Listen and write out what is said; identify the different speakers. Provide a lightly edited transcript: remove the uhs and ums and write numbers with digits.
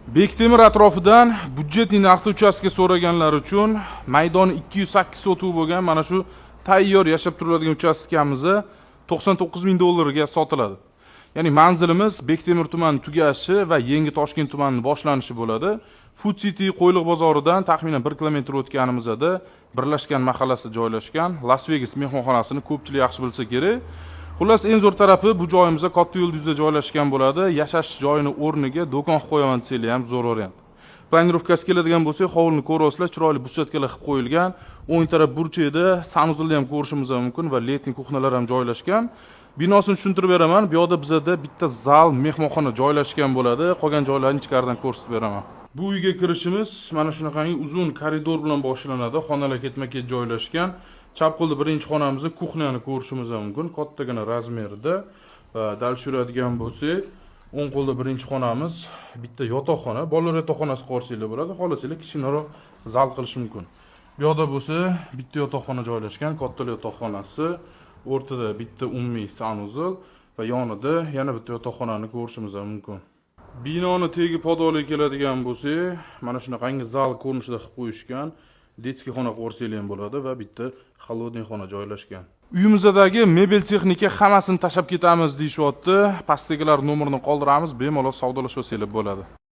Speaker 1: Bektemir atrofidan budjetli narxda uchastka so'raganlar uchun maydoni 208 sotuv bo'lgan mana shu tayyor yashab turiladigan uchastkamizni $99,000 ga sotiladi. Ya'ni manzilimiz Bektemir tumani tugashi va Yangi Toshkent tumanining boshlanishi bo'ladi. Food City Qo'yliq bozoridan taxminan 1 kilometr o'tganimizda birlashgan mahallasi joylashgan Las Vegas mehmonxonasini ko'pchilik yaxshi bilsa kerak. Xullas, eng zo'r tarafi bu joyimizda katta yo'l yuzida joylashgan bo'ladi. Yashash joyini o'rniga do'kon qilib qo'yaman desanglar ham zo'r variant. Planirovkasi keladigan bo'lsak, hovlini ko'rasizlar, chiroyli bushatkalar qilib qo'yilgan. O'ng taraf burchakda sanuzilni ham ko'rishimiz mumkin va letning kuxnalar ham joylashgan. Binosini tushuntirib beraman. Bu yerda bizda bitta zal, mehmonxona joylashgan bo'ladi. Qolgan joylarni ichkaridan ko'rsatib beraman. Bu uyga kirishimiz mana shunaqangi uzun koridor bilan boshlanadi. Xonalar ketma-ket joylashgan. Chap qo'lda birinchi xonamizni kuxnyani ko'rishimiz mumkin. Kattagina razmerda. Va dal yuradigan bo'lsak, o'ng qo'lda birinchi xonamiz, bitta yotoqxona, bolalar yotoqxonasi qo'rsanglar bo'ladi. Xohlasanglar kichikroq zal qilish mumkin. Bu yerda bo'lsa, bitta yotoqxona joylashgan, katta yotoqxonasi, o'rtada bitta umumiy sanuzil va yonida yana bitta yotoqxonani ko'rishimiz mumkin. Binoni tegi podoliga keladigan bo'lsak, mana shunaqangi zal ko'rinishida qilib qo'yishgan. Detskiy xona qo'rsanglar ham bo'ladi va bitta холодный xona joylashgan. Uyimizdagi mebel texnika hammasini tashab ketamiz deyishyapti. Pastdagilar nomerini qoldiramiz, bemalol savdolashib olsanglar bo'ladi.